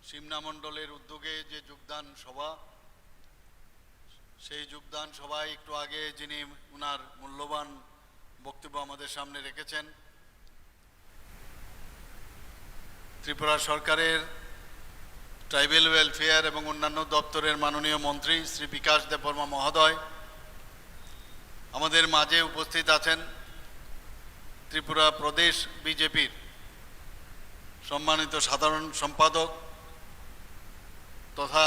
সিমনা মণ্ডলের উদ্যোগে যে যোগদান সভা, সেই যোগদান সভায় একটু আগে যিনি ওনার মূল্যবান বক্তব্য আমাদের সামনে রেখেছেন, ত্রিপুরা সরকারের ট্রাইবেল ওয়েলফেয়ার এবং অন্যান্য দপ্তরের মাননীয় মন্ত্রী শ্রী বিকাশ দেববর্মা মহোদয়, আমাদের মাঝে উপস্থিত আছেন ত্রিপুরা প্রদেশ বিজেপির সম্মানিত সাধারণ সম্পাদক তথা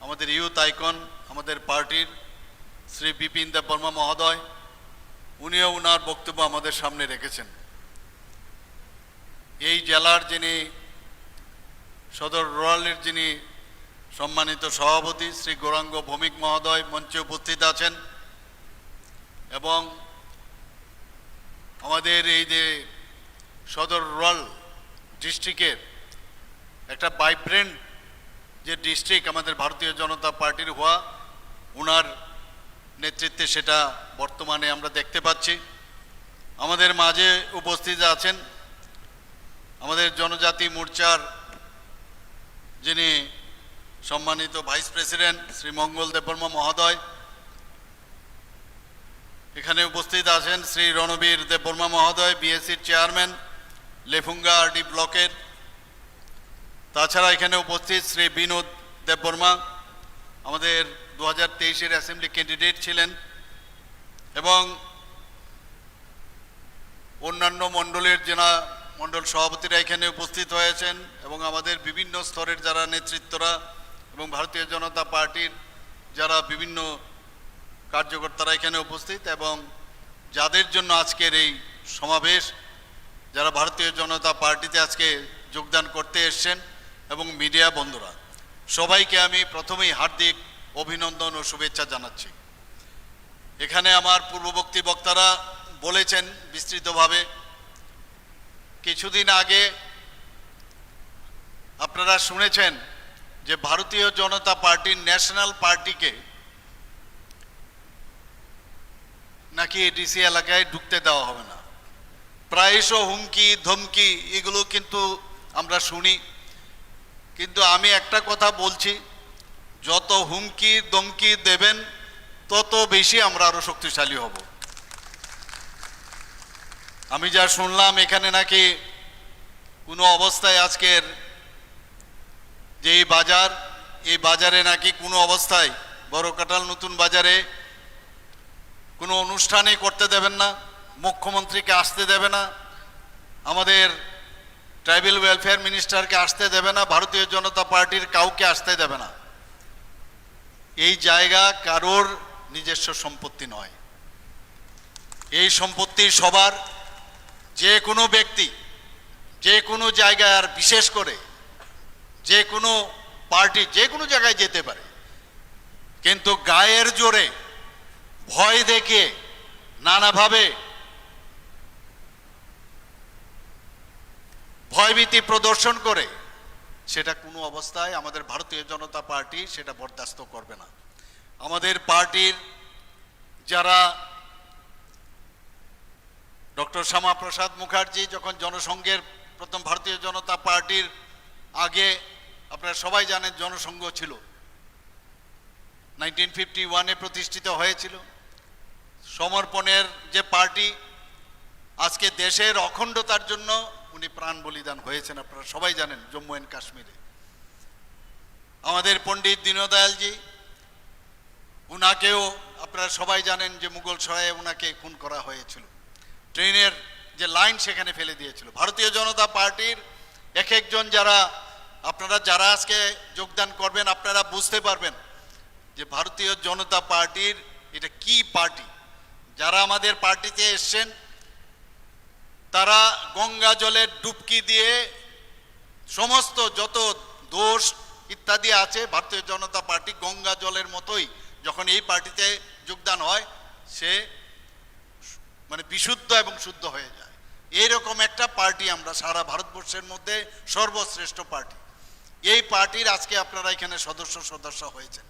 আমাদের ইউথ আইকন আমাদের পার্টির শ্রী বিপিন দেববর্মা মহোদয়, উনিও ওনার বক্তব্য আমাদের সামনে রেখেছেন। এই জেলার যিনি সদর রুরালের যিনি সম্মানিত সভাপতি শ্রী গৌরাঙ্গ ভৌমিক মহোদয় মঞ্চে উপস্থিত আছেন এবং আমাদের এই যে সদর রুরাল ডিস্ট্রিক্টের একটা ভাইব্রেন্ট যে ডিস্ট্রিক্ট আমাদের ভারতীয় জনতা পার্টির হওয়া, ওনার নেতৃত্বে সেটা বর্তমানে আমরা দেখতে পাচ্ছি। আমাদের মাঝে উপস্থিত আছেন আমাদের জনজাতি মোর্চার যিনি সম্মানিত ভাইস প্রেসিডেন্ট শ্রী মঙ্গল দেববর্মা মহোদয়, এখানে উপস্থিত আছেন শ্রী রণবীর দেববর্মা মহোদয়, বিএসসির চেয়ারম্যান লেফুঙ্গা আরডি ব্লকের। তাছাড়া এখানে উপস্থিত শ্রী বিনোদ দেববর্মা, আমাদের 2023-এর অ্যাসেম্বলি ক্যান্ডিডেট ছিলেন, এবং অন্যান্য মণ্ডলের জেলা মণ্ডল সভাপতিরা এখানে উপস্থিত হয়েছেন এবং আমাদের বিভিন্ন স্তরের যারা নেতৃত্বরা এবং ভারতীয় জনতা পার্টির যারা বিভিন্ন কার্যকর্তারা এখানে উপস্থিত, এবং যাদের জন্য আজকের এই সমাবেশ, যারা ভারতীয় জনতা পার্টিতে আজকে যোগদান করতে এসছেন এবং মিডিয়া বন্ধুরা, সবাইকে আমি প্রথমেই হার্দিক অভিনন্দন ও শুভেচ্ছা জানাচ্ছি। এখানে আমার পূর্ববর্তী বক্তারা বলেছেন বিস্তৃতভাবে। কিছুদিন আগে আপনারা শুনেছেন যে ভারতীয় জনতা পার্টির ন্যাশনাল পার্টিকে নাকি এডিসি এলাকায় ঢুকতে দেওয়া হবে না। প্রায়শ হুমকি ধমকি এগুলো কিন্তু আমরা শুনি, কিন্তু আমি একটা কথা বলছি, যত হুমকি ধমকি দেবেন তত বেশি আমরা আরো শক্তিশালী হব। আমি যা শুনলাম এখানে নাকি কোনো অবস্থায় আজকের যে বাজার, এই বাজারে নাকি কোনো অবস্থায় বড়কাটাল নতুন বাজারে কোনো অনুষ্ঠানই করতে দেবেন না, মুখ্যমন্ত্রীকে আসতে দেবে না, আমাদের ট্রাইবেল ওয়েলফেয়ার মিনিস্টারকে আসতে দেবে না, ভারতীয় জনতা পার্টির কাউকে আসতে দেবে না। এই জায়গা কারোর নিজস্ব সম্পত্তি নয়, এই সম্পত্তি সবার। যে কোনো ব্যক্তি যে কোনো জায়গায়, আর বিশেষ করে যে কোনো পার্টি যে কোনো জায়গায় যেতে পারে, কিন্তু গায়ের জোরে ভয় দেখে নানাভাবে ভয়ভীতি প্রদর্শন করে সেটা কোনো অবস্থায় আমাদের ভারতীয় জনতা পার্টি সেটা বরদাস্ত করবে না। আমাদের পার্টির যারা ডক্টর শ্যামাপ্রসাদ মুখার্জি যখন জনসংঘের প্রথম ভারতীয় জনতা পার্টির আগে আপনারা সবাই জানেন জনসংঘ ছিল, 1951-এ প্রতিষ্ঠিত হয়েছিল। সমর্পণের যে পার্টি, আজকে দেশের অখণ্ডতার জন্য উনি প্রাণ বলিদান হয়েছেন, আপনারা সবাই জানেন জম্মু অ্যান্ড কাশ্মীরে। আমাদের পণ্ডিত দীনদয়ালজি, উনাকেও আপনারা সবাই জানেন যে মুঘল সরায়ে উনাকে খুন করা হয়েছিল, ট্রেনের যে লাইন সেখানে ফেলে দিয়েছিল। ভারতীয় জনতা পার্টির এক একজন আপনারা যারা আজকে যোগদান করবেন, আপনারা বুঝতে পারবেন যে ভারতীয় জনতা পার্টির এটা কি পার্টি। যারা আমাদের পার্টিতে এসছেন তারা গঙ্গা জলের ডুবকি দিয়ে সমস্ত যত দোষ ইত্যাদি আছে, ভারতীয় জনতা পার্টি গঙ্গা জলের মতোই যখন এই পার্টিতে যোগদান হয় সে মানে বিশুদ্ধ এবং শুদ্ধ হয়ে যায়। এইরকম একটা পার্টি আমরা সারা ভারতবর্ষের মধ্যে সর্বশ্রেষ্ঠ পার্টি। এই পার্টির আজকে আপনারা এখানে সদস্য হয়েছেন।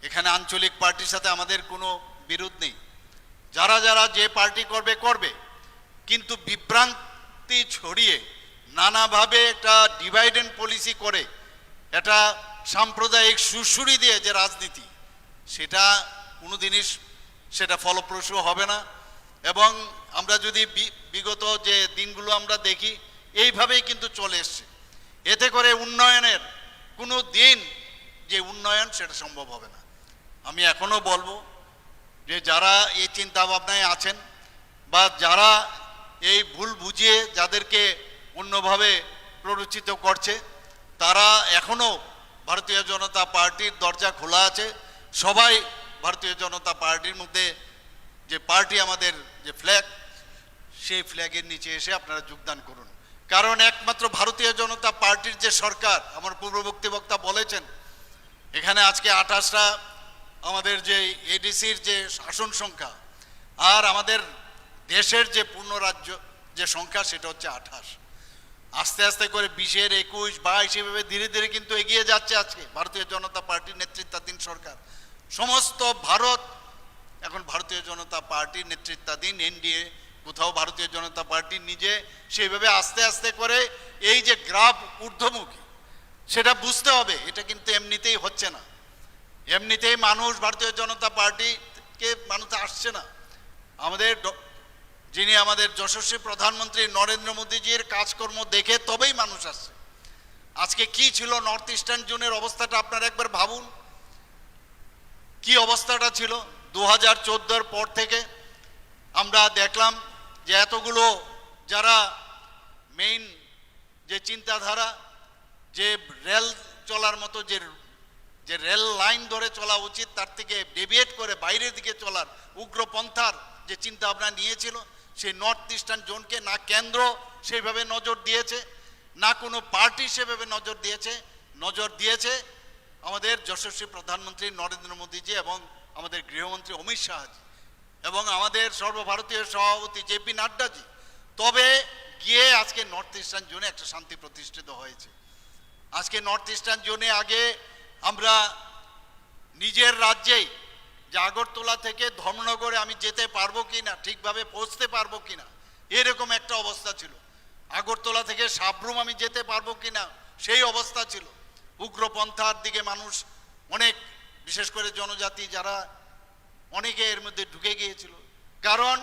এখানে আঞ্চলিক পার্টির সাথে আমাদের কোনো বিরোধ নেই, যারা যারা যে পার্টি করবে, কিন্তু বিভ্রান্তি ছড়িয়ে নানাভাবে একটা ডিভাইড অ্যান্ড পলিসি করে একটা সাম্প্রদায়িক সুরসুরি দিয়ে যে রাজনীতি, সেটা কোনো জিনিস সেটা ফলপ্রসূ হবে না। এবং আমরা যদি বিগত যে দিনগুলো আমরা দেখি, এইভাবেই কিন্তু চলে এসছে। এতে করে উন্নয়নের কোনো দিন যে উন্নয়ন সেটা সম্ভব হবে না। আমি এখনো বলবো যে যারা এই চিন্তা ভাবনায় আছেন বা যারা এই ভুল বুঝিয়ে যাদেরকে অন্যভাবে প্ররোচিত করছে, তারা এখনো ভারতীয় জনতা পার্টির দরজা খোলা আছে। সবাই ভারতীয় জনতা পার্টির মধ্যে যে পার্টি আমাদের যে ফ্ল্যাগ, সেই ফ্ল্যাগের নিচে এসে আপনারা যোগদান করুন। কারণ একমাত্র ভারতীয় জনতা পার্টির যে সরকার, আমার পূর্ববর্তী বক্তা বলেছেন, এখানে আজকে 28টা আমাদের যে এডিসির যে আসন সংখ্যা, আর আমাদের দেশের যে পূর্ণ রাজ্য যে সংখ্যা সেটা হচ্ছে 28। আস্তে আস্তে করে 20, 21, 22 এভাবে ধীরে ধীরে কিন্তু এগিয়ে যাচ্ছে আজকে ভারতীয় জনতা পার্টির নেতৃত্বাধীন সরকার। সমস্ত ভারত এখন ভারতীয় জনতা পার্টির নেতৃত্বাধীন এনডিএ, কোথাও ভারতীয় জনতা পার্টি নিজে সেইভাবে আস্তে আস্তে করে এই যে গ্রাফ ঊর্ধ্বমুখী, সেটা বুঝতে হবে। এটা কিন্তু এমনিতেই হচ্ছে না, এমনিতেই মানুষ ভারতীয় জনতা পার্টিকে মানুষ আসছে না। আমাদের যিনি আমাদের যশস্বী প্রধানমন্ত্রী নরেন্দ্র মোদীজির কাজকর্ম দেখে তবেই মানুষ আসছে। আজকে কি ছিল নর্থ ইস্টার্ন জোনের অবস্থাটা আপনারা একবার ভাবুন, কি অবস্থাটা ছিল 2014-র পর থেকে। আমরা দেখলাম যে এতগুলো যারা মেইন যে চিন্তাধারা, যে রেল চলার মতো যে রেল লাইন ধরে চলা উচিত, তার থেকে ডেভিয়েট করে বাইরের দিকে চলার উগ্রপন্থার যে চিন্তা ভাবনা নিয়েছিল, সেই নর্থ ইস্টার্ন জোনকে না কেন্দ্র সেইভাবে নজর দিয়েছে, না কোনো পার্টি সেভাবে নজর দিয়েছে আমাদের যশস্বী প্রধানমন্ত্রী নরেন্দ্র মোদীজি এবং আমাদের গৃহমন্ত্রী অমিত শাহজি এবং আমাদের সর্বভারতীয় সভাপতি জেপি নাড্ডাজি। তবে গিয়ে আজকে নর্থ ইস্টার্ন জোনে একটা শান্তি প্রতিষ্ঠিত হয়েছে। আজকে নর্থ ইস্টার্ন জোনে আগে আমরা নিজের রাজ্যেই যে আগরতলা থেকে ধর্মনগরে আমি যেতে পারবো কিনা, ঠিকভাবে পৌঁছতে পারবো কিনা, এরকম একটা অবস্থা ছিল। আগরতলা থেকে সাবরুম আমি যেতে পারবো কিনা, সেই অবস্থা ছিল। উগ্রপন্থার দিকে মানুষ অনেক, বিশেষ করে জনজাতি যারা, অনেকে এর মধ্যে ঢুকে গিয়েছিল। কারণ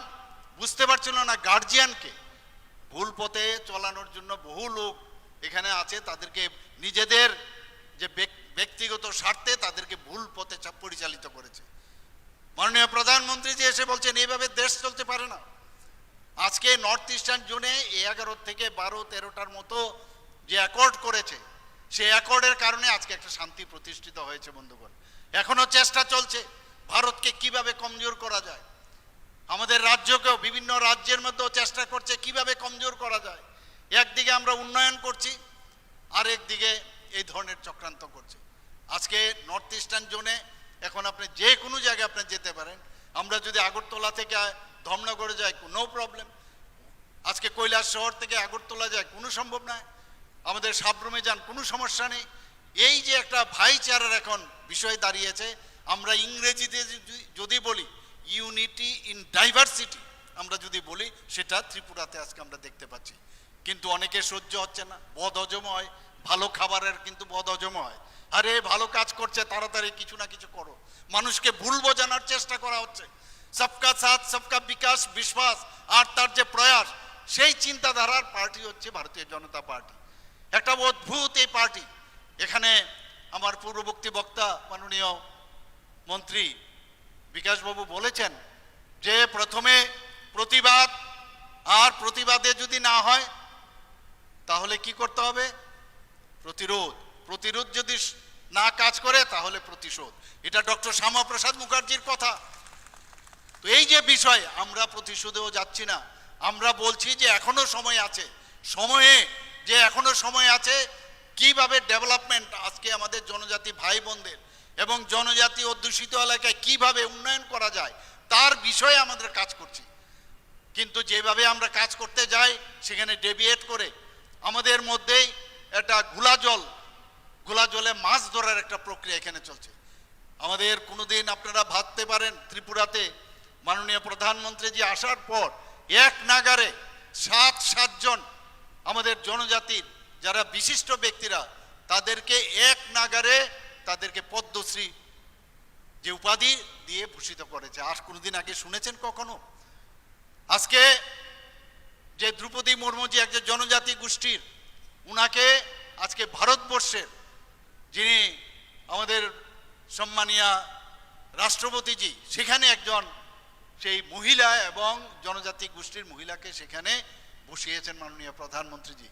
বুঝতে পারছিল না গার্জিয়ানকে ভুল পথে চলানোর জন্য বহু লোক এখানে আছে, তাদেরকে নিজেদের যে ব্যক্তিগত স্বার্থে তাদেরকে ভুল পথে পরিচালিত করেছে। মাননীয় প্রধানমন্ত্রী যে এসে বলছেন এইভাবে দেশ চলতে পারে না। আজকে নর্থ ইস্টার্ন জোনে 11 থেকে 12-13টার মতো যে অ্যাকর্ড করেছে, সেই অ্যাকর্ডের কারণে আজকে একটা শান্তি প্রতিষ্ঠিত হয়েছে। বন্ধুগণ, এখনো চেষ্টা চলছে ভারতকে কিভাবে কমজোর করা যায়। আমাদের রাজ্যকেও বিভিন্ন রাজ্যের মধ্যেও চেষ্টা করছে কিভাবে কমজোর করা যায়। একদিকে আমরা উন্নয়ন করছি, আর একদিকে এই ধরনের চক্রান্ত করছে। আজকে নর্থ ইস্টার্ন জোনে এখন আপনি যে কোনো জায়গায় আপনি যেতে পারেন। আমরা যদি আগরতলা থেকে ধর্মনগরে যাই, নো প্রবলেম। আজকে কৈলাস শহর থেকে আগরতলা যায়, কোনো সম্ভব নয়। আমাদের সাবরুমে যান, কোনো সমস্যা নেই। এই যে একটা ভাইচারার এখন বিষয় দাঁড়িয়েছে, আমরা ইংরেজিতে যদি বলি ইউনিটি ইন ডাইভার্সিটি, আমরা যদি বলি, সেটা ত্রিপুরাতে আজকে আমরা দেখতে পাচ্ছি। কিন্তু অনেকে সহ্য হচ্ছে না, বদহজম হয়। ভালো খাবারের কিন্তু বদহজম হয়। আরে ভালো কাজ করছে, তাড়াতাড়ি কিছু না কিছু করো। মানুষকে ভুল বোঝানোর চেষ্টা করা হচ্ছে। সবকা সাথ সবকা বিকাশ বিশ্বাস, আর তার যে প্রয়াস, সেই চিন্তাধারার পার্টি হচ্ছে ভারতীয় জনতা পার্টি। একটা অদ্ভুত এই পার্টি। এখানে আমার পূর্ববর্তী বক্তা মাননীয় মন্ত্রী বিকাশবাবু বলেছেন যে প্রথমে প্রতিবাদ, আর প্রতিবাদে যদি না হয় তাহলে কি করতে হবে? প্রতিরোধ। প্রতিরোধ যদি না কাজ করে তাহলে প্রতিশোধ। এটা ডক্টর শ্যামাপ্রসাদ মুখার্জির কথা। তো এই যে বিষয়, আমরা প্রতিশোধেও যাচ্ছি না, আমরা বলছি যে এখনো সময় আছে। এখনো সময় আছে কিভাবে ডেভেলপমেন্ট আজকে আমাদের জনজাতি ভাই বোনদের এবং জনজাতি অধ্যুষিত এলাকায় কিভাবে উন্নয়ন করা যায়, তার বিষয়ে আমাদের কাজ করছি। কিন্তু যেভাবে আমরা কাজ করতে যাই, সেখানে ডেভিয়েট করে আমাদের মধ্যেই একটা ঘোলা জলে মাছ ধরার একটা প্রক্রিয়া এখানে চলছে। আমাদের কোনোদিন আপনারা ভাবতে পারেন ত্রিপুরাতে মাননীয় প্রধানমন্ত্রী জি আসার পর এক নাগারে 7 জন আমাদের জনজাতির যারা বিশিষ্ট ব্যক্তিরা তাদেরকে এক নাগারে তাদেরকে পদ্মশ্রী যে উপাধি দিয়ে ভূষিত করেছে। আর কোনোদিন আগে শুনেছেন কখনো? আজকে যে দ্রৌপদী মুর্মু যে একজন জনজাতি গোষ্ঠীর, উনাকে আজকে ভারতবর্ষের যিনি আমাদের সম্মানীয় রাষ্ট্রপতিজি, সেখানে একজন সেই মহিলা এবং জনজাতি গোষ্ঠীর মহিলাকে সেখানে বসিয়েছেন মাননীয় প্রধানমন্ত্রীজি।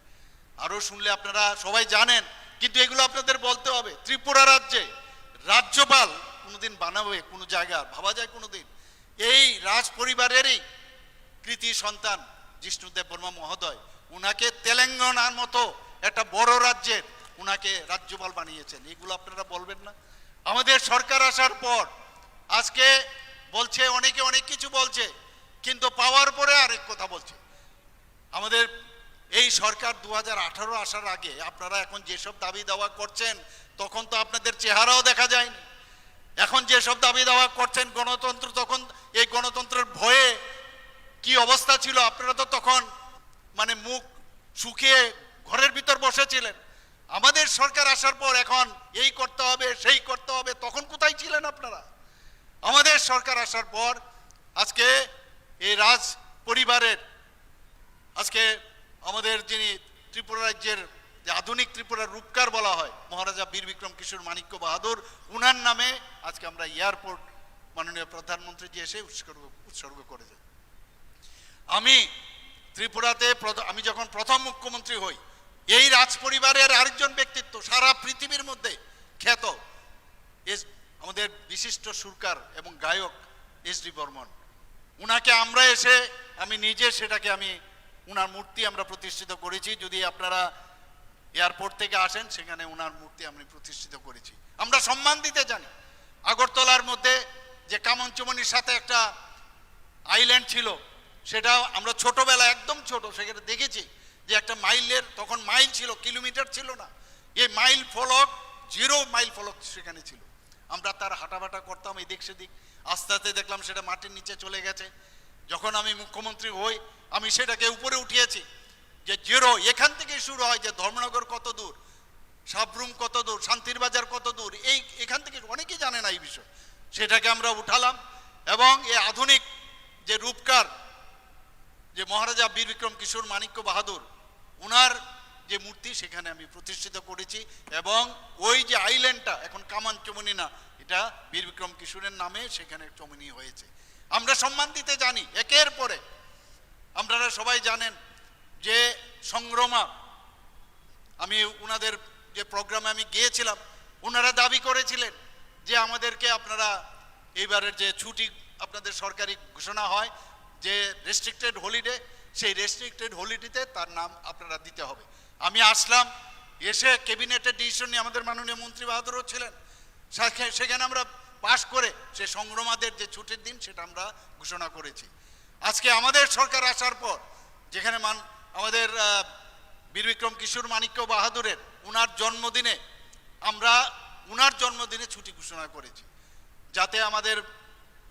আরও শুনলে আপনারা সবাই জানেন, কিন্তু এগুলো আপনাদের বলতে হবে। ত্রিপুরা রাজ্যে রাজ্যপাল কোনোদিন বানাবে কোনো জায়গা ভাবা যায় কোনোদিন? এই রাজ পরিবারেরই কৃতি সন্তান জিষ্ণুদেব বর্মা মহোদয়, উনাকে তেলেঙ্গানার মতো একটা বড় রাজ্যের উনাকে রাজ্যপাল বানিয়েছেন। এগুলো আপনারা বলবেন না? আমাদের সরকার আসার পর আজকে বলছে অনেকে অনেক কিছু বলছে, কিন্তু পাওয়ার পরে আরেক কথা বলছে। আমাদের এই সরকার 2018 আসার আগে আপনারা এখন যেসব দাবি দাওয়া করছেন, তখন তো আপনাদের চেহারাও দেখা যায়নি। এখন যেসব দাবি দাওয়া করছেন গণতন্ত্র, তখন এই গণতন্ত্রের ভয়ে কি অবস্থা ছিল, আপনারা তো তখন মানে মুখ শুকিয়ে ঘরের ভিতর বসেছিলেন। আমাদের সরকার আসার পর এখন এই করতে হবে সেই করতে হবে, তখন কোথায় ছিলেন আপনারা? আমাদের সরকার আসার পর আজকে এই রাজ পরিবারের আজকে আমাদের যিনি ত্রিপুরা রাজ্যের যে আধুনিক ত্রিপুরার রূপকার বলা হয় মহারাজা বীর বিক্রম কিশোর মাণিক্য বাহাদুর, উনার নামে আজকে আমরা এয়ারপোর্ট মাননীয় প্রধানমন্ত্রীজি এসে উৎসর্গ করে যায়। আমি ত্রিপুরাতে আমি যখন প্রথম মুখ্যমন্ত্রী হই, এই রাজ পরিবারের আরেকজন ব্যক্তিত্ব সারা পৃথিবীর মধ্যে খ্যাত আমাদের বিশিষ্ট সুরকার এবং গায়ক এস.ডি. বর্মন, উনাকে আমরা এসে আমি নিজে সেটাকে উনার মূর্তি আমরা প্রতিষ্ঠিত করেছি। যদি আপনারা এয়ারপোর্ট থেকে আসেন, সেখানে উনার মূর্তি আমি প্রতিষ্ঠিত করেছি। আমরা সম্মান দিতে জানি। আগরতলার মধ্যে যে কামঞ্চমনির সাথে একটা আইল্যান্ড ছিল, সেটা আমরা ছোটবেলায় একদম ছোট সেখানে দেখেছি যে একটা মাইলের, তখন মাইল ছিল, কিলোমিটার ছিল না, এই মাইল ফলক 0 মাইল ফলক সেখানে ছিল। আমরা তার হাঁটাবাটা করতাম এই দিক সেদিক। আস্তে আস্তে দেখলাম সেটা মাটির নিচে চলে গেছে। যখন আমি মুখ্যমন্ত্রী হই, আমি সেটাকে উপরে উঠিয়েছি যে 0 এখান থেকে শুরু হয়, যে ধর্মনগর কত দূর, সাবরুম কত দূর, শান্তির বাজার কত দূর, এখান থেকে অনেকেই জানে না এই বিষয়। সেটাকে আমরা উঠালাম এবং এই আধুনিক যে রূপকার যে মহারাজা বীর বিক্রম কিশোর মাণিক্য বাহাদুর, উনার যে মূর্তি সেখানে আমি প্রতিষ্ঠিত করেছি। এবং ওই যে আইল্যান্ডটা এখন কামান চমনি না, এটা বীর বিক্রম কিশোরের নামে সেখানে চমনি হয়েছে। আমরা সম্মান দিতে জানি একের পরে। আপনারা সবাই জানেন যে সংগ্রামা, আমি উনাদের যে প্রোগ্রামে আমি গিয়েছিলাম, ওনারা দাবি করেছিলেন যে আমাদেরকে আপনারা এইবারের যে ছুটি আপনাদের সরকারি ঘোষণা হয় যে রেস্ট্রিক্টেড হলিডে, সেই রেস্ট্রিক্টেড হলিডেতে তার নাম আপনারা দিতে হবে। আমি আসলাম, এসে ক্যাবিনেটের ডিসিশন নিয়ে আমাদের মাননীয় মন্ত্রী বাহাদুরও ছিলেন, সেখানে আমরা পাশ করে সে সংগ্রামাদের যে ছুটির দিন সেটা আমরা ঘোষণা করেছি। আজকে আমাদের সরকার আসার পর যেখানে আমাদের বীর বিক্রম কিশোর মাণিক্য বাহাদুরের উনার জন্মদিনে আমরা উনার জন্মদিনে ছুটি ঘোষণা করেছি, যাতে আমাদের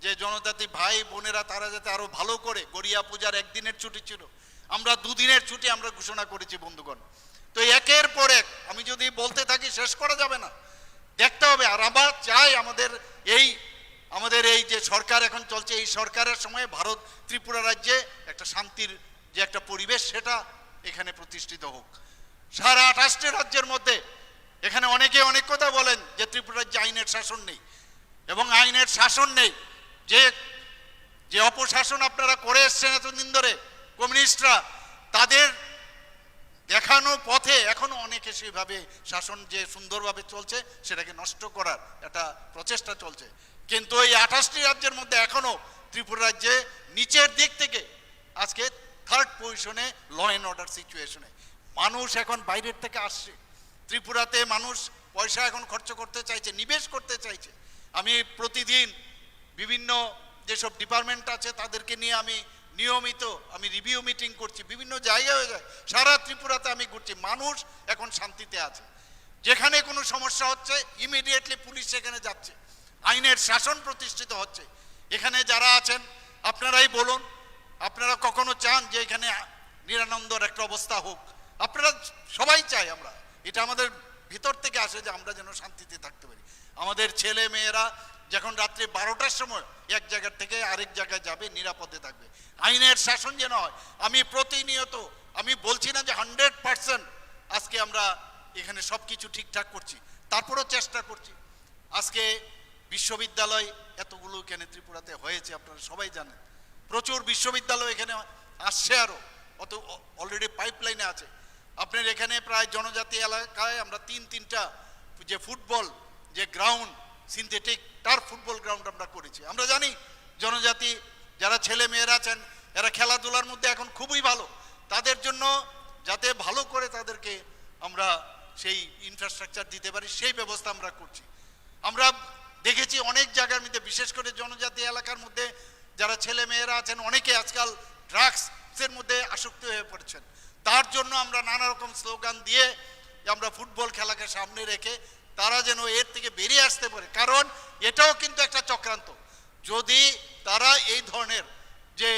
যে জনজাতি ভাই বোনেরা তারা যাতে আরো ভালো করে, গড়িয়া পূজার একদিনের ছুটি ছিল, আমরা 2 দিনের ছুটি আমরা ঘোষণা করেছি বন্ধুগণ। তো একের পর এক আমি যদি বলতে থাকি শেষ করা যাবে না, দেখতে হবে। আর আমরা চাই আমাদের এই যে সরকার এখন চলছে, এই সরকারের সময় ভারত ত্রিপুরা রাজ্যে একটা শান্তির যে একটা পরিবেশ সেটা এখানে প্রতিষ্ঠিত হোক। সারা 28টি রাজ্যের মধ্যে এখানে অনেকে অনেক কথা বলেন যে ত্রিপুরা রাজ্যে আইনের শাসন নেই, এবং আইনের শাসন নেই। যে অপশাসন আপনারা করে এসছেন এতদিন ধরে কমিউনিস্টরা, তাদের দেখানো পথে এখনো অনেকে সেইভাবে শাসন যে সুন্দরভাবে চলছে সেটাকে নষ্ট করার একটা প্রচেষ্টা চলছে। কিন্তু এই 28টি রাজ্যের মধ্যে এখনো ত্রিপুরা রাজ্যে নিচের দিক থেকে আজকে 3rd পজিশনে ল অ্যান্ড অর্ডার সিচুয়েশনে। মানুষ এখন বাইরের থেকে আসছে, ত্রিপুরাতে মানুষ পয়সা এখন খরচ করতে চাইছে, নিবেশ করতে চাইছে। আমি প্রতিদিন বিভিন্ন যেসব ডিপার্টমেন্ট আছে তাদেরকে নিয়ে আমি নিয়মিত রিভিউ মিটিং করছি, বিভিন্ন জায়গায় হয়ে যায়, সারা ত্রিপুরাতে আমি ঘুরছি। মানুষ এখন শান্তিতে আছে। যেখানে কোনো সমস্যা হচ্ছে ইমিডিয়েটলি পুলিশ সেখানে যাচ্ছে, আইনের শাসন প্রতিষ্ঠিত হচ্ছে। এখানে যারা আছেন আপনারাই বলুন, আপনারা কখনো চান যে এখানে নিরানন্দর একটা অবস্থা হোক? আপনারা সবাই চাই, আমরা এটা আমাদের ভিতর থেকে আসে যে আমরা যেন শান্তিতে থাকতে পারি। আমাদের ছেলে মেয়েরা যখন রাত্রি 12টার সময় এক জায়গা থেকে আরেক জায়গায় যাবে, নিরাপদে থাকবে, আইনের শাসন যেন হয়। আমি প্রতিনিয়ত, আমি বলছি না যে 100% আজকে আমরা এখানে সব কিছু ঠিকঠাক করছি, তারপরও চেষ্টা করছি। আজকে বিশ্ববিদ্যালয় এতগুলো এখানে ত্রিপুরাতে হয়েছে, আপনারা সবাই জানেন। প্রচুর বিশ্ববিদ্যালয় এখানে আসছে, আরও অত অলরেডি পাইপলাইনে আছে। আপনার এখানে প্রায় জনজাতি এলাকায় আমরা তিনটা যে ফুটবল যে ground, synthetic turf football ground আমরা করেছি। আমরা জানি জনজাতি যারা ছেলে মেয়েরা আছেন এরা খেলাধুলার মধ্যে এখন খুবই ভালো, তাদের জন্য যাতে ভালো করে তাদেরকে আমরা সেই ইনফ্রাস্ট্রাকচার দিতে পারি সেই ব্যবস্থা আমরা করছি। আমরা দেখেছি অনেক জায়গার মধ্যে, বিশেষ করে জনজাতি এলাকার মধ্যে যারা ছেলে মেয়েরা আছেন অনেকে আজকাল ড্রাগসের মধ্যে আসক্ত হয়ে পড়েছেন। তার জন্য আমরা নানা রকম স্লোগান দিয়ে আমরা ফুটবল খেলাকে সামনে রেখে তারা যেন এর থেকে বেরিয়ে আসতে পারে, কারণ এটাও কিন্তু একটা চক্রান্ত। যদি তারা এই ধরনের যে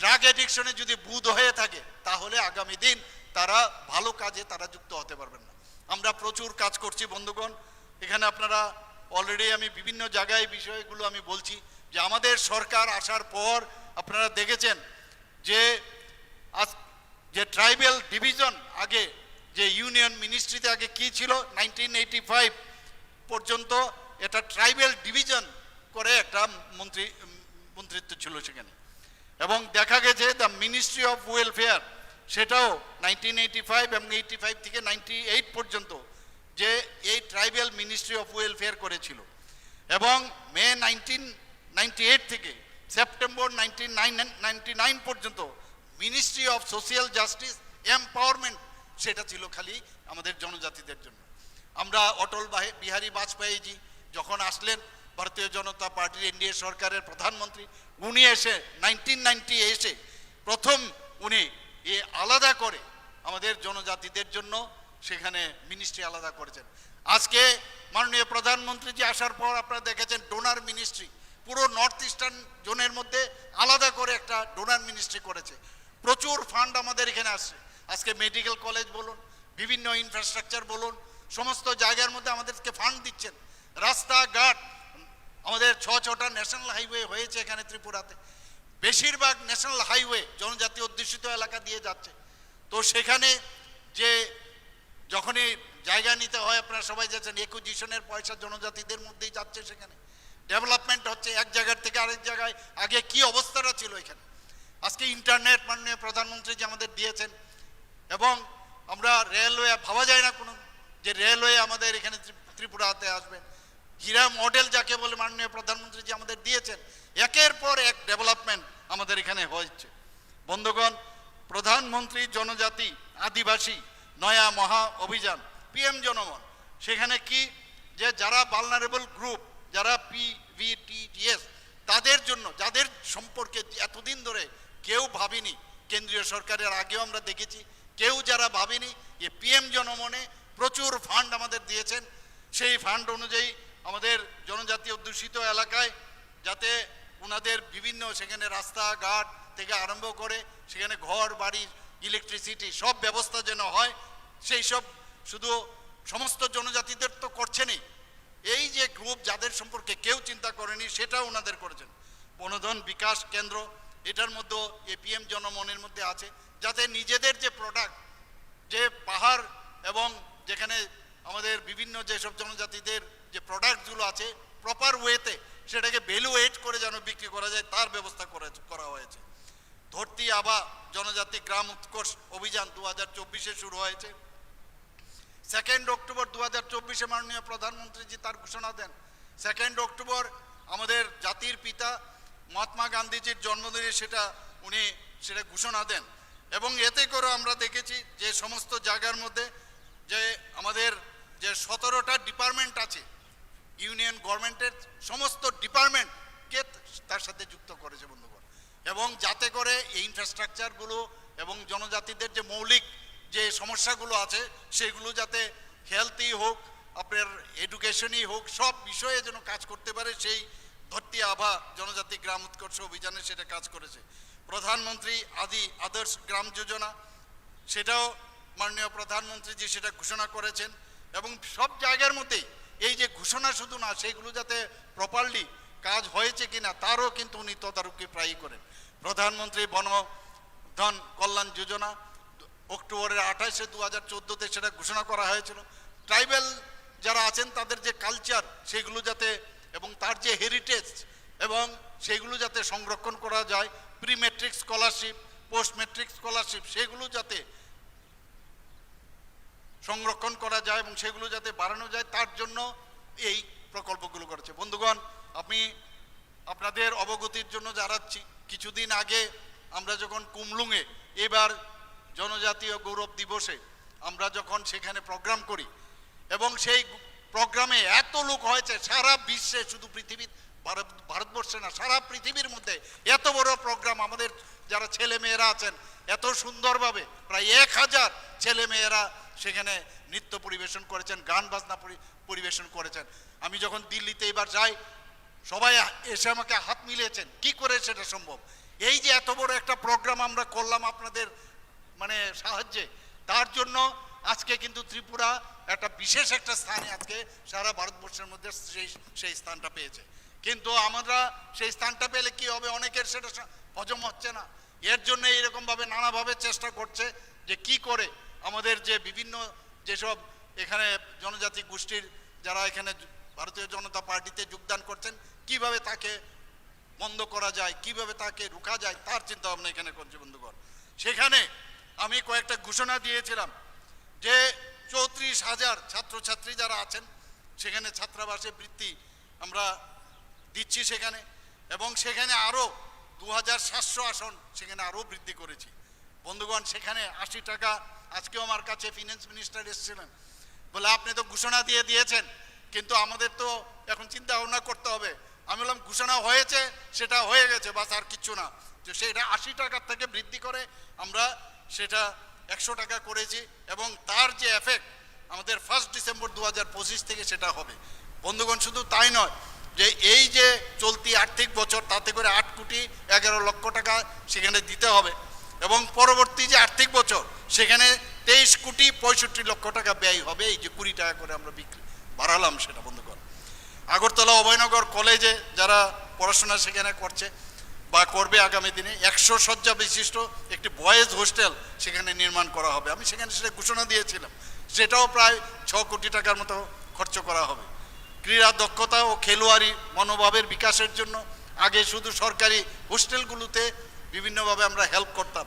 ড্রাগ অ্যাডিকশনে যদি বুঁদ হয়ে থাকে তাহলে আগামী দিন তারা ভালো কাজে তারা যুক্ত হতে পারবেন না। আমরা প্রচুর কাজ করছি বন্ধুগণ। এখানে আপনারা অলরেডি আমি বিভিন্ন জায়গায় বিষয়গুলো আমি বলছি যে আমাদের সরকার আসার পর আপনারা দেখেছেন যে আজ যে ট্রাইবাল ডিভিশন, আগে যে ইউনিয়ন মিনিস্ট্রিতে আগে কি ছিল 1985 পর্যন্ত এটা ট্রাইবাল ডিভিশন করে একটা মন্ত্রিত্ব ছিল সেখানে, এবং দেখা গেছে দ্য মিনিস্ট্রি অফ ওয়েলফেয়ার সেটাও 1985 এবং 85 থেকে 98 পর্যন্ত যে এই ট্রাইবাল মিনিস্ট্রি অফ ওয়েলফেয়ার করেছিল, এবং মে 1998 থেকে সেপ্টেম্বর 1999 পর্যন্ত ministry of social justice empowerment সেটা ছিল খালি আমাদের জনজাতিদের জন্য। আমরা অটল বিহারী বাজপেয়ীজি যখন আসলেন ভারতীয় জনতা পার্টির এনডিএ সরকারের প্রধানমন্ত্রী, উনি এসে 1990 এসে প্রথম উনি আলাদা করে আমাদের জনজাতিদের জন্য সেখানে মিনিস্ট্রি আলাদা করেছেন। আজকে মাননীয় প্রধানমন্ত্রীজি আসার পর আপনারা দেখেছেন ডোনার মিনিস্ট্রি পুরো নর্থ ইস্টার্ন জোনের মধ্যে আলাদা করে একটা ডোনার মিনিস্ট্রি করেছে। প্রচুর ফান্ড আমাদের এখানে আসছে। আজকে মেডিকেল কলেজ বলুন, বিভিন্ন ইনফ্রাস্ট্রাকচার বলুন, সমস্ত জায়গার মধ্যে আমাদেরকে ফান্ড দিচ্ছেন। রাস্তাঘাট আমাদের 6টা ন্যাশনাল হাইওয়ে হয়েছে এখানে ত্রিপুরাতে, বেশিরভাগ ন্যাশনাল হাইওয়ে জনজাতি অধ্যুষিত এলাকা দিয়ে যাচ্ছে। তো সেখানে যে যখনই জায়গা নিতে হয় আপনারা সবাই যাচ্ছেন, একুজিশনের পয়সা জনজাতিদের মধ্যেই যাচ্ছে, সেখানে ডেভেলপমেন্ট হচ্ছে এক জায়গার থেকে আরেক জায়গায়। আগে কি অবস্থাটা ছিল এখানে, আজকে ইন্টারনেট মাননীয় প্রধানমন্ত্রী যে আমাদের দিয়েছেন, এবং আমরা রেলওয়ে ভাবা যায় না কোনো যে রেলওয়ে আমাদের এখানে ত্রিপুরাতে আসবে। হীরা মডেল যাকে বলে মাননীয় প্রধানমন্ত্রী যে আমাদের দিয়েছেন, একের পর এক ডেভেলপমেন্ট আমাদের এখানে হয়েছে। বন্ধুগণ, প্রধানমন্ত্রী জনজাতি আদিবাসী নয়া মহা অভিযান পিএম জনমন, সেখানে কি যে যারা ভালনারেবল গ্রুপ, যারা পিভিটিটিএস, তাদের জন্য যাদের সম্পর্কে এতদিন ধরে কেউ ভাবেনি, কেন্দ্রীয় সরকারের আগেও আমরা দেখেছি কেউ যারা ভাবেনি, যে পিএম জনমনে প্রচুর ফান্ড আমাদের দিয়েছেন। সেই ফান্ড অনুযায়ী আমাদের জনজাতি অধ্যুষিত এলাকায় যাতে ওনাদের বিভিন্ন সেখানে রাস্তাঘাট থেকে আরম্ভ করে সেখানে ঘর বাড়ি ইলেকট্রিসিটি সব ব্যবস্থা যেন হয়, সেই সব শুধু সমস্ত জনজাতিদের তো করছেনই, এই যে গ্রুপ যাদের সম্পর্কে কেউ চিন্তা করেনি সেটাও ওনাদের করেছেন। বনধন বিকাশ কেন্দ্র এটার মধ্যে এপিএম জনমনের মধ্যে আছে, যাতে নিজেদের যে প্রোডাক্ট, যে পাহাড় এবং যেখানে আমাদের বিভিন্ন যেসব জনজাতিদের যে প্রোডাক্টগুলো আছে প্রপার ওয়েতে সেটাকে ভ্যালুয়েট করে যেন বিক্রি করা যায় তার ব্যবস্থা করা হয়েছে। ধরতি আবা জনজাতি গ্রাম উৎকর্ষ অভিযান 2024-এ শুরু হয়েছে। 2 অক্টোবর 2024-এ মাননীয় প্রধানমন্ত্রীজি তার ঘোষণা দেন। 2 অক্টোবর আমাদের জাতির পিতা মহাত্মা গান্ধীজির জন্মদিনে উনি সেটা ঘোষণা দেন, এবং এতে করে আমরা দেখেছি যে সমস্ত জায়গার মধ্যে যে আমাদের যে 17টা ডিপার্টমেন্ট আছে ইউনিয়ন গভর্নমেন্টের, সমস্ত ডিপার্টমেন্টকে তার সাথে যুক্ত করেছে বন্ধুগণ, এবং যাতে করে এই ইনফ্রাস্ট্রাকচারগুলো এবং জনজাতিদের যে মৌলিক যে সমস্যাগুলো আছে সেগুলো যাতে হেলথই হোক, আপনার এডুকেশনই হোক, সব বিষয়ে যেন কাজ করতে পারে, সেই ধরতি আভা জনজাতি গ্রাম উৎকর্ষ অভিযানে সেটা কাজ করেছে। প্রধানমন্ত্রী আদর্শ গ্রাম যোজনা, সেটাও মাননীয় প্রধানমন্ত্রীজি সেটা ঘোষণা করেছেন। এবং সব জায়গার মধ্যেই এই যে ঘোষণা শুধু না, সেইগুলো যাতে প্রপারলি কাজ হয়েছে কিনা তারও কিন্তু উনি তদারকি প্রায়ই করেন। প্রধানমন্ত্রী বনধন কল্যাণ যোজনা অক্টোবরের 28 2014 সেটা ঘোষণা করা হয়েছিল। ট্রাইবাল যারা আছেন তাদের যে কালচার সেগুলো যাতে এবং তার যে হেরিটেজ এবং সেগুলো যাতে সংরক্ষণ করা যায়, pre metric scholarship, post metric scholarship সেগুলো যাতে সংরক্ষণ করা যায় এবং সেগুলো যাতে বাড়ানো যায়, তার জন্য এই প্রকল্পগুলো করেছে। বন্ধুগণ, আমি আপনাদের অবগতির জন্য জানাচ্ছি, কিছুদিন আগে আমরা যখন কুমলুঙে এবার জনজাতীয় গৌরব দিবসে আমরা যখন সেখানে প্রোগ্রাম করি এবং সেই প্রোগ্রামে এত লোক হয়েছে সারা বিশ্বে, শুধু পৃথিবীর ভারতবর্ষে না সারা পৃথিবীর মধ্যে এত বড় প্রোগ্রাম, আমাদের যারা ছেলে মেয়েরা আছেন এত সুন্দরভাবে প্রায় 1000 ছেলে মেয়েরা সেখানে নৃত্য পরিবেশন করেছেন, গান বাজনা পরিবেশন করেছেন। আমি যখন দিল্লিতে এবার যাই সবাই এসে আমাকে হাত মিলিয়েছেন, কি করে সেটা সম্ভব? এই যে এত বড় একটা প্রোগ্রাম আমরা করলাম আপনাদের মানে সাহায্যে, তার জন্য আজকে কিন্তু ত্রিপুরা একটা বিশেষ একটা স্থানে আজকে সারা ভারতবর্ষের মধ্যে সেই স্থানটা পেয়েছে। কিন্তু আমরা সেই স্থানটা পেলে কি হবে, অনেকের সেটা হজম হচ্ছে না। এর জন্য এইরকমভাবে নানাভাবে চেষ্টা করছে যে কি করে আমাদের যে বিভিন্ন যেসব এখানে জনজাতি গোষ্ঠীর যারা এখানে ভারতীয় জনতা পার্টিতে যোগদান করছেন, কিভাবে তাকে বন্ধ করা যায়, কিভাবে তাকে রোকা যায়, তার চিন্তা ভাবনা এখানে করছে। বন্ধুগণ, সেখানে আমি কয়েকটা ঘোষণা দিয়েছিলাম যে 34,000 ছাত্রছাত্রী যারা আছেন সেখানে ছাত্রাবাসে বৃত্তি আমরা দিচ্ছি সেখানে, এবং সেখানে আরও 2700 আসন সেখানে আরও বৃদ্ধি করেছি। বন্ধুগণ, সেখানে 80 টাকা, আজকেও আমার কাছে ফিনান্স মিনিস্টার এসেছিলেন, বলে আপনি তো ঘোষণা দিয়েছেন কিন্তু আমাদের তো এখন চিন্তা ভাবনা করতে হবে। আমি বললাম ঘোষণা হয়েছে, সেটা হয়ে গেছে, বাস আর কিচ্ছু না। যে সেটা 80 টাকার থেকে বৃদ্ধি করে আমরা সেটা 100 টাকা করেছি এবং তার যে এফেক্ট আমাদের 1 ডিসেম্বর 2025 থেকে সেটা হবে। বন্ধুগণ, শুধু তাই নয়, যে এই যে চলতি আর্থিক বছর তাতে করে 8,11,00,000 টাকা সেখানে দিতে হবে এবং পরবর্তী যে আর্থিক বছর সেখানে 23,65,00,000 টাকা ব্যয় হবে। এই যে 20 টাকা করে আমরা বাড়ালাম সেটা। বন্ধুগণ, আগরতলা অভয়নগর কলেজে যারা পড়াশোনা সেখানে করছে বা করবে আগামী দিনে 100 শয্যা বিশিষ্ট একটি বয়েজ হোস্টেল সেখানে নির্মাণ করা হবে। আমি সেখানে সেটা ঘোষণা দিয়েছিলাম, সেটাও প্রায় 6 কোটি টাকার মতো খরচ করা হবে। ক্রীড়া দক্ষতা ও খেলোয়াড়ি মনোভাবের বিকাশের জন্য আগে শুধু সরকারি হোস্টেলগুলোতে বিভিন্নভাবে আমরা হেল্প করতাম।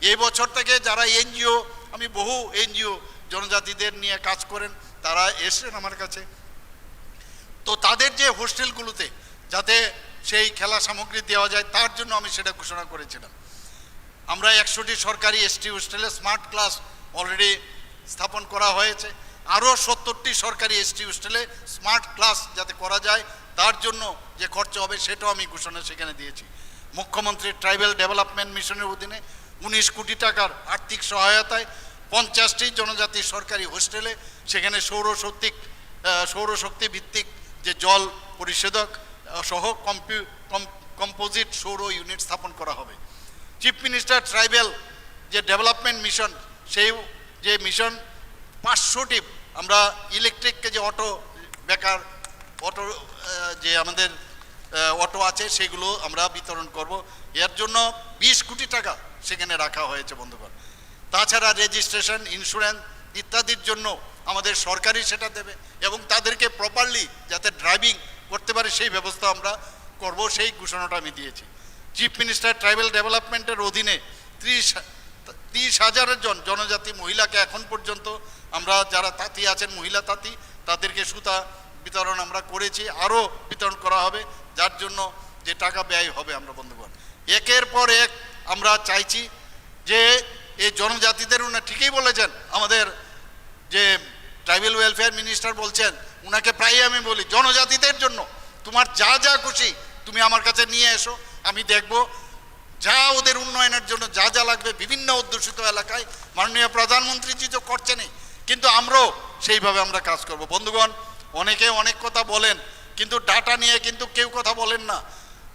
এই বছর থেকে যারা এনজিও, আমি বহু এনজিও জনজাতিদের নিয়ে কাজ করেন, তারা এসেছেন আমার কাছে, তো তাদের যে হোস্টেলগুলোতে যাতে সেই খেলা সামগ্রী দেওয়া যায় তার জন্য আমি সেটা ঘোষণা করেছিলাম। আমরা 100টি সরকারি এসটি হোস্টেলে স্মার্ট ক্লাস অলরেডি স্থাপন করা হয়েছে, আরও 70টি সরকারি এসটি হোস্টেলে স্মার্ট ক্লাস যাতে করা যায় তার জন্য যে খরচ হবে সেটাও আমি ঘোষণা সেখানে দিয়েছি। মুখ্যমন্ত্রী ট্রাইবাল ডেভেলপমেন্ট মিশনের অধীনে 19 কোটি টাকার আর্থিক সহায়তায় 50টি জনজাতি সরকারি হোস্টেলে সেখানে সৌরশক্তি ভিত্তিক যে জল পরিশোধক সহ কম্পোজিট সৌর ইউনিট স্থাপন করা হবে। চিফ মিনিস্টার ট্রাইবাল যে ডেভেলপমেন্ট মিশন, সেই যে মিশন 500টি আমরা ইলেকট্রিক যে অটো বেকার অটো যে আমাদের অটো আছে সেগুলো আমরা বিতরণ করব। এর জন্য 20 কোটি টাকা সেখানে রাখা হয়েছে। বন্ধুগণ, তাছাড়া রেজিস্ট্রেশন, ইন্স্যুরেন্স ইত্যাদির জন্য আমাদের সরকারই সেটা দেবে এবং তাদেরকে প্রপারলি যাতে ড্রাইভিং করতে পারে সেই ব্যবস্থা আমরা করব, সেই ঘোষণাটা আমি দিয়েছি। চিফ মিনিস্টার ট্রাইবাল ডেভেলপমেন্টের অধীনে 30,000 জন জনজাতি মহিলাকে এখন পর্যন্ত আমরা যারা তাঁতি আছেন, মহিলা তাঁতি, তাদেরকে সুতা বিতরণ আমরা করেছি, আরও বিতরণ করা হবে, যার জন্য যে টাকা ব্যয় হবে। আমরা বন্ধুগণ, একের পর এক আমরা চাইছি যে এই জনজাতিদের, উনি ঠিকই বলেছেন, আমাদের যে ট্রাইবাল ওয়েলফেয়ার মিনিস্টার বলছেন, উনাকে প্রায়ই আমি বলি জনজাতিদের জন্য তোমার যা যা খুশি তুমি আমার কাছে নিয়ে এসো, আমি দেখব যা ওদের উন্নয়নের জন্য যা যা লাগবে। বিভিন্ন অধ্যুষিত এলাকায় মাননীয় প্রধানমন্ত্রীজি তো করছেনই, কিন্তু আমরাও সেইভাবে আমরা কাজ করব। বন্ধুগণ, অনেকে অনেক কথা বলেন কিন্তু ডাটা নিয়ে কিন্তু কেউ কথা বলেন না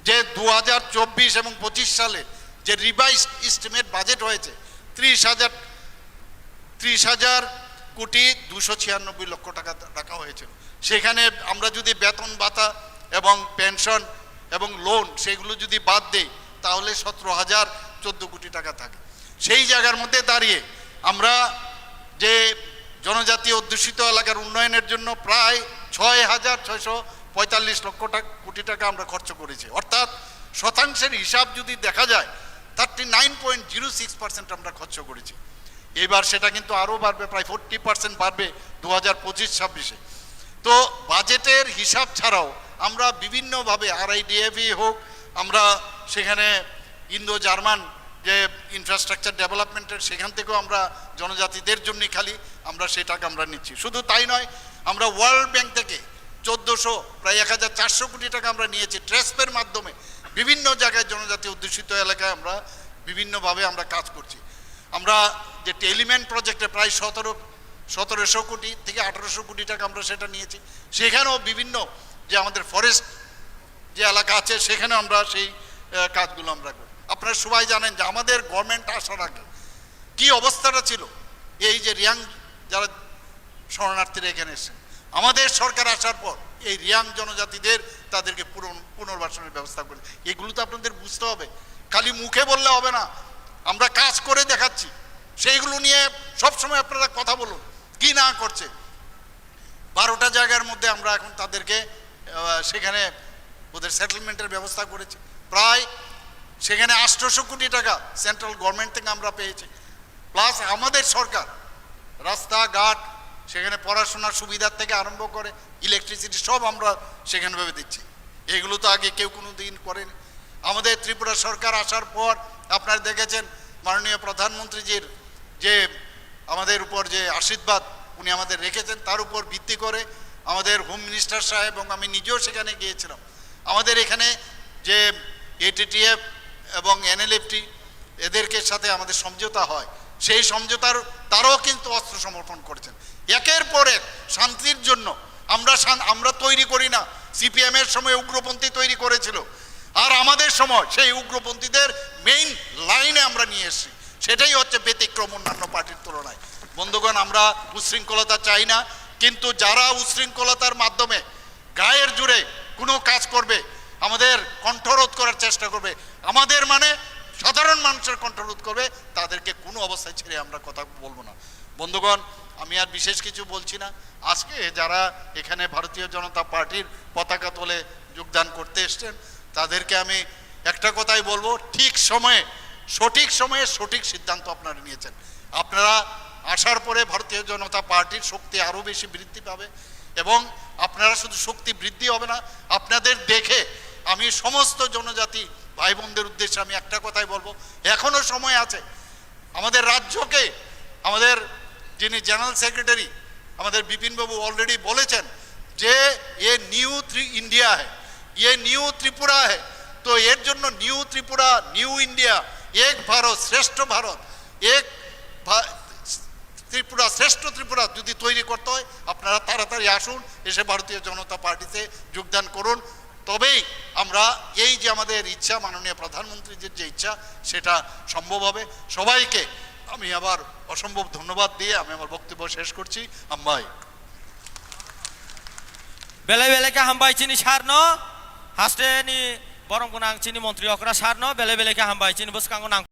যে 2024 এবং 25 সালে যে রিভাইজড এস্টিমেট বাজেট হয়েছে 30,000,296 টাকা রাখা হয়েছিল। সেখানে আমরা যদি বেতন ভাতা এবং পেনশন এবং লোন সেগুলো যদি বাদ দেই তাহলে 17,014 কোটি টাকা থাকে। সেই জায়গার মধ্যে দাঁড়িয়ে আমরা যে জনজাতি অধ্যুষিত এলাকার উন্নয়নের জন্য প্রায় 6,645 কোটি টাকা আমরা খরচ করেছি। অর্থাৎ শতাংশের হিসাব যদি দেখা যায় 39.06% আমরা খরচ করেছি। এবার সেটা কিন্তু আরও বাড়বে, প্রায় 40% বাড়বে 2025-26-এ। তো বাজেটের হিসাব ছাড়াও আমরা বিভিন্নভাবে RIDF হোক, আমরা সেখানে ইন্দো জার্মান যে ইনফ্রাস্ট্রাকচার ডেভেলপমেন্টের সেখান থেকেও আমরা জনজাতিদের জন্য খালি আমরা সেটাকে আমরা নিচ্ছি। শুধু তাই নয়, আমরা ওয়ার্ল্ড ব্যাংক থেকে 1400 প্রায় 1,400 কোটি টাকা আমরা নিয়েছি ট্রেসপের মাধ্যমে। বিভিন্ন জায়গায় জনজাতি অধ্যুষিত এলাকায় আমরা বিভিন্নভাবে আমরা কাজ করছি। আমরা যে টেলিম্যান প্রজেক্টে প্রায় 1700 কোটি থেকে 1800 কোটি টাকা আমরা সেটা নিয়েছি। সেখানেও বিভিন্ন যে আমাদের ফরেস্ট যে এলাকা আছে সেখানে আমরা সেই কাজগুলো আমরা করি। আপনারা সবাই জানেন যে আমাদের গভর্নমেন্ট আসার আগে কি অবস্থাটা ছিল। এই যে রিয়াং যারা শরণার্থীরা এখানে এসেছেন, আমাদের সরকার আসার পর এই রিয়াং জনজাতিদের তাদেরকে পুনর্বাসনের ব্যবস্থা করে। এগুলো তো আপনাদের বুঝতে হবে, খালি মুখে বললে হবে না, আমরা কাজ করে দেখাচ্ছি। সেইগুলো নিয়ে সবসময় আপনারা কথা বলুন কি না করছে। 12টা জায়গার মধ্যে আমরা এখন তাদেরকে সেখানে ওদের সেটেলমেন্টের ব্যবস্থা করেছি। প্রায় সেখানে 800 কোটি টাকা সেন্ট্রাল গভর্নমেন্ট থেকে আমরা পেয়েছি। প্লাস আমাদের সরকার রাস্তাঘাট সেখানে পড়াশোনার সুবিধার থেকে আরম্ভ করে ইলেকট্রিসিটি সব আমরা সেখানে ভেবে দিচ্ছি। এগুলো তো আগে কেউ কোনো দিন করেনি। আমাদের ত্রিপুরা সরকার আসার পর আপনারা দেখেছেন মাননীয় প্রধানমন্ত্রীজির যে আমাদের উপর যে আশীর্বাদ উনি আমাদের রেখেছেন, তার উপর ভিত্তি করে আমাদের হোম মিনিস্টার সাহেব এবং আমি নিজেও সেখানে গিয়েছিলাম। আমাদের এখানে যে ATTF এবং NLFT এদেরকে সাথে আমাদের সমঝোতা হয়, সেই সমঝোতার তারাও কিন্তু অস্ত্র সমর্পণ করেছেন। একের পর এক শান্তির জন্য আমরা তৈরি করি না। CPM এর সময় উগ্রপন্থী তৈরি করেছিল, আর আমাদের সময় সেই উগ্রপন্থীদের মেইন লাইনে আমরা নিয়ে এসেছি। সেটাই হচ্ছে ব্যতিক্রম অন্যান্য পার্টির তুলনায়। বন্ধুগণ, আমরা উচ্ছৃঙ্খলতা চাই না, কিন্তু যারা উচ্ছৃঙ্খলতার মাধ্যমে গায়ের জুড়ে কোনো কাজ করবে, আমাদের কণ্ঠরোধ করার চেষ্টা করবে, আমাদের মানে সাধারণ মানুষের কণ্ঠরোধ করবে, তাদেরকে কোনো অবস্থায় ছেড়ে আমরা কথা বলবো না। বন্ধুগণ, আমি আর বিশেষ কিছু বলছি না। আজকে যারা এখানে ভারতীয় জনতা পার্টির পতাকা তোলে যোগদান করতে এসছেন তাদেরকে আমি একটা কথাই বলবো, সঠিক সময়ে সঠিক সিদ্ধান্ত আপনারা নিয়েছেন। আপনারা আসার পরে ভারতীয় জনতা পার্টির শক্তি আরও বেশি বৃদ্ধি পাবে, এবং আপনারা শুধু শক্তি বৃদ্ধি হবে না, আপনাদের দেখে আমি সমস্ত জনজাতি ভাই বোনদের উদ্দেশ্যে আমি একটা কথাই বলবো, এখনো সময় আছে। আমাদের রাজ্যকে আমাদের যিনি জেনারেল সেক্রেটারি আমাদের বিপিনবাবু অলরেডি বলেছেন যে ये নিউ ইন্ডিয়া है, ये নিউ ত্রিপুরা है। তো এর জন্য নিউ ত্রিপুরা, নিউ ইন্ডিয়া, এক ভারত শ্রেষ্ঠ ভারত, এক ত্রিপুরা শ্রেষ্ঠ ত্রিপুরা যদি তৈরি করতে হয় আপনারা তাড়াতাড়ি আসুন, এসে ভারতীয় জনতা পার্টিতে যোগদান করুন। তবেই আমরা এই যে আমাদের ইচ্ছা, মাননীয় প্রধানমন্ত্রীর যে ইচ্ছা, সেটা সম্ভব হবে। সবাইকে আমি আবার অসম্ভব ধন্যবাদ দিয়ে আমি আমার বক্তব্য শেষ করছি। আম্বাই বেলে বেলেকে হামবাই চিনি সারনো হাস্তে নি বরং কোন চিনি মন্ত্রী অকরা সারনো বেলে বেলেকে হামবাই চিনি বসকাঙ্গ নাং